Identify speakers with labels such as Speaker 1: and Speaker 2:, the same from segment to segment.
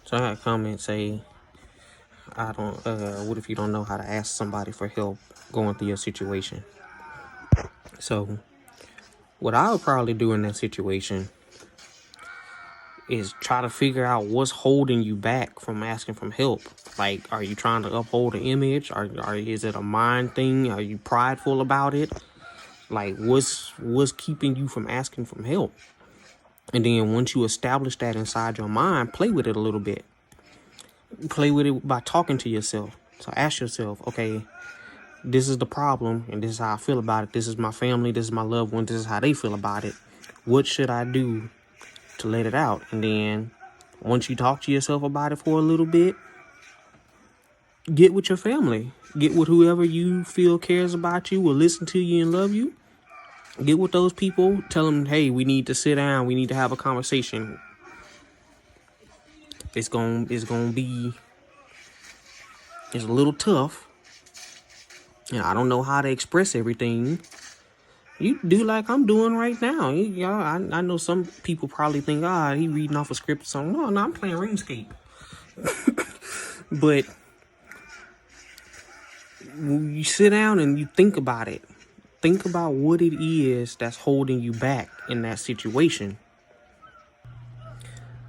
Speaker 1: So I had a comment say, I don't, what if you don't know how to ask somebody for help going through your situation? So what I would probably do in that situation is try to figure out what's holding you back from asking for help. Like, are you trying to uphold an image? Or is it a mind thing? Are you prideful about it? Like, what's keeping you from asking for help? And then once you establish that inside your mind, play with it a little bit. Play with it by talking to yourself. So ask yourself, okay, this is the problem and this is how I feel about it. This is my family, this is my loved ones, this is how they feel about it. What should I do to let it out? And then once you talk to yourself about it for a little bit, get with your family. Get with whoever you feel cares about you, will listen to you and love you. Get with those people. Tell them, hey, we need to sit down. We need to have a conversation. It's a little tough. And I don't know how to express everything. You do like I'm doing right now. I know some people probably think, he reading off a script or something. No, I'm playing RuneScape. But when you sit down and you think about it, think about what it is that's holding you back in that situation.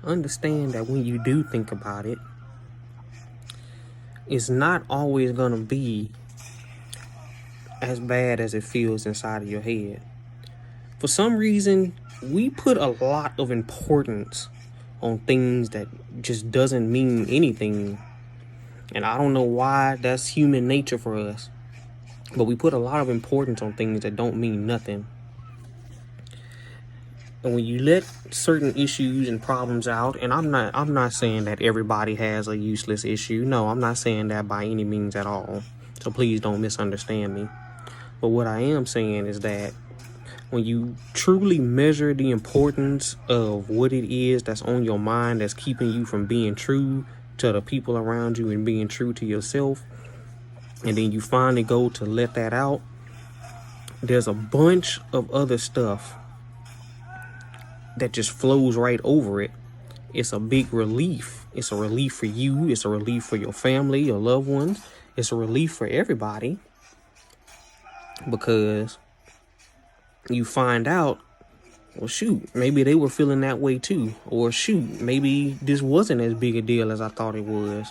Speaker 1: Understand that when you do think about it, it's not always going to be as bad as it feels inside of your head. For some reason, we put a lot of importance on things that just doesn't mean anything. And I don't know why. That's human nature for us. But we put a lot of importance on things that don't mean nothing. And when you let certain issues and problems out, and I'm not saying that everybody has a useless issue. No, I'm not saying that by any means at all. So please don't misunderstand me. But what I am saying is that when you truly measure the importance of what it is that's on your mind, that's keeping you from being true to the people around you and being true to yourself, and then you finally go to let that out, there's a bunch of other stuff that just flows right over it. It's a big relief. It's a relief for you. It's a relief for your family, your loved ones. It's a relief for everybody, because you find out, well, shoot, maybe they were feeling that way too. Or shoot, maybe this wasn't as big a deal as I thought it was.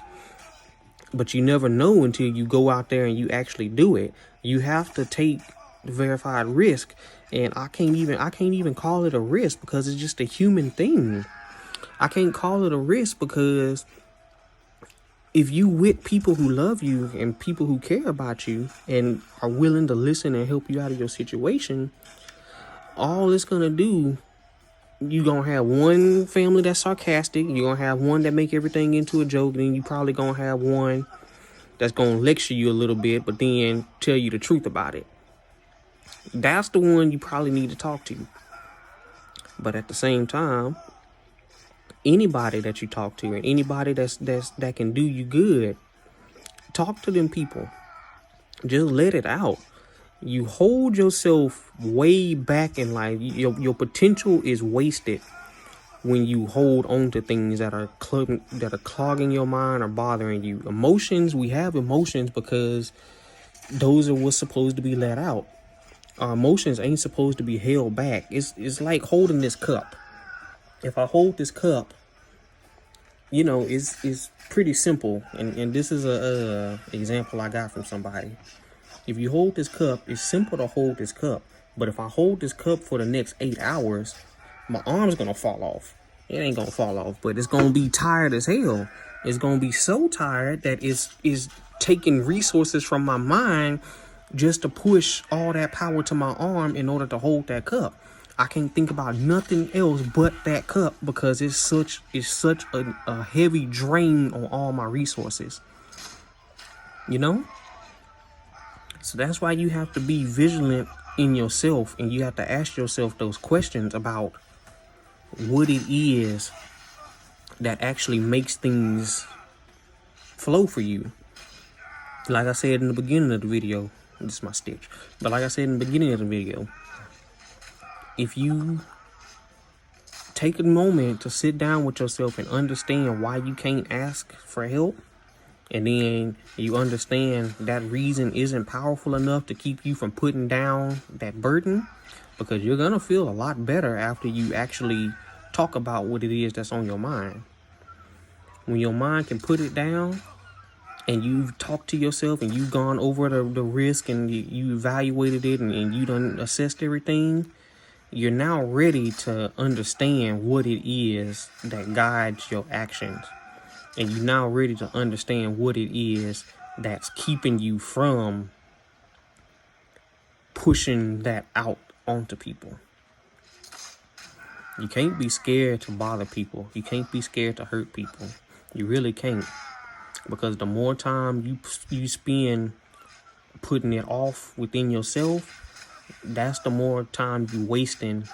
Speaker 1: But you never know until you go out there and you actually do it. You have to take verified risk. And I can't even call it a risk, because it's just a human thing. I can't call it a risk because if you with people who love you and people who care about you and are willing to listen and help you out of your situation, all it's gonna do, you're gonna have one family that's sarcastic, you're gonna have one that make everything into a joke, and then you probably gonna have one that's gonna lecture you a little bit but then tell you the truth about it. That's the one you probably need to talk to. But at the same time, anybody that you talk to and anybody that can do you good, talk to them people. Just let it out. You hold yourself way back in life. Your potential is wasted when you hold on to things that are clogging your mind or bothering you. Emotions, we have emotions because those are what's supposed to be let out. Our emotions ain't supposed to be held back. It's like holding this cup. If I hold this cup, it's pretty simple. And this is a example I got from somebody. If you hold this cup, it's simple to hold this cup. But if I hold this cup for the next 8 hours, my arm's gonna fall off. It ain't gonna fall off, but it's gonna be tired as hell. It's gonna be so tired that it's taking resources from my mind just to push all that power to my arm in order to hold that cup. I can't think about nothing else but that cup because it's such a heavy drain on all my resources. So that's why you have to be vigilant in yourself, and you have to ask yourself those questions about what it is that actually makes things flow for you. Like I said in the beginning of the video, this is my stitch, but like I said in the beginning of the video, if you take a moment to sit down with yourself and understand why you can't ask for help. And then you understand that reason isn't powerful enough to keep you from putting down that burden, because you're going to feel a lot better after you actually talk about what it is that's on your mind. When your mind can put it down and you've talked to yourself and you've gone over the risk and you evaluated it and you done assessed everything, you're now ready to understand what it is that guides your actions. And you're now ready to understand what it is that's keeping you from pushing that out onto people. You can't be scared to bother people. You can't be scared to hurt people. You really can't. Because the more time you spend putting it off within yourself, that's the more time you wasting,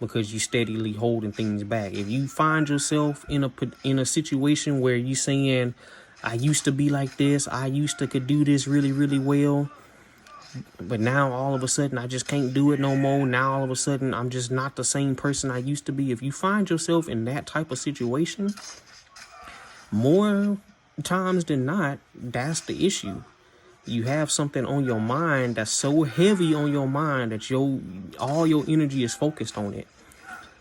Speaker 1: because you steadily holding things back. If you find yourself in a situation where you saying, I used to be like this, I used to could do this really, really well, but now all of a sudden I just can't do it no more. Now all of a sudden I'm just not the same person I used to be. If you find yourself in that type of situation, more times than not, that's the issue. You have something on your mind that's so heavy on your mind that all your energy is focused on it.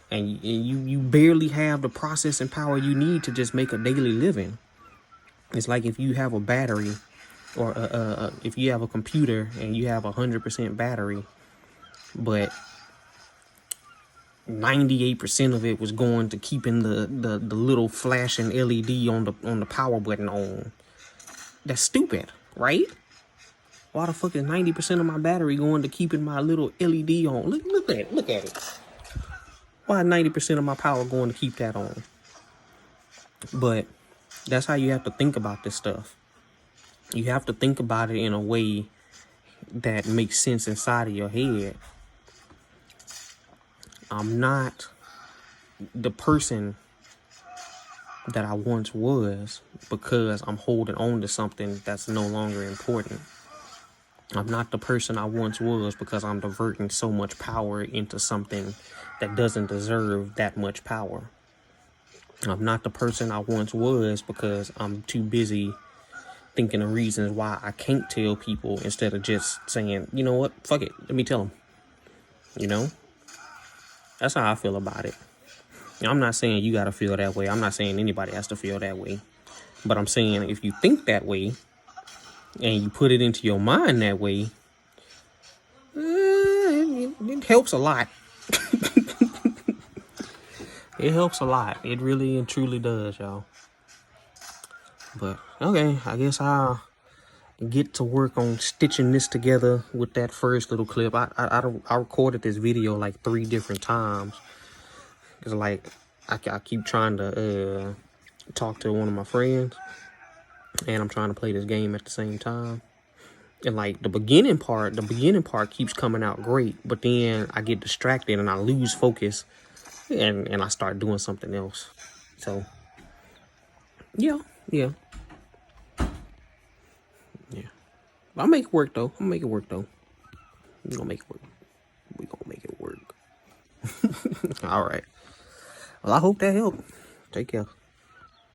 Speaker 1: And you barely have the processing power you need to just make a daily living. It's like if you have a battery, or if you have a computer and you have 100% battery, but 98% of it was going to keeping the little flashing LED on the power button on. That's stupid, right? Why the fuck is 90% of my battery going to keeping my little LED on? Look at it. Why 90% of my power going to keep that on? But that's how you have to think about this stuff. You have to think about it in a way that makes sense inside of your head. I'm not the person that I once was because I'm holding on to something that's no longer important. I'm not the person I once was because I'm diverting so much power into something that doesn't deserve that much power. I'm not the person I once was because I'm too busy thinking of reasons why I can't tell people instead of just saying, you know what, fuck it, let me tell them. You know? That's how I feel about it. I'm not saying you gotta feel that way. I'm not saying anybody has to feel that way. But I'm saying if you think that way and you put it into your mind that way, it helps a lot. It helps a lot. It really and truly does, y'all. But okay, I guess I'll get to work on stitching this together with that first little clip. I recorded this video like 3 different times. Cause like I keep trying to talk to one of my friends, and I'm trying to play this game at the same time. And like the beginning part keeps coming out great, but then I get distracted and I lose focus, and I start doing something else. So yeah. I'll make it work though. We're gonna make it work. All right. Well, I hope that helped. Take care.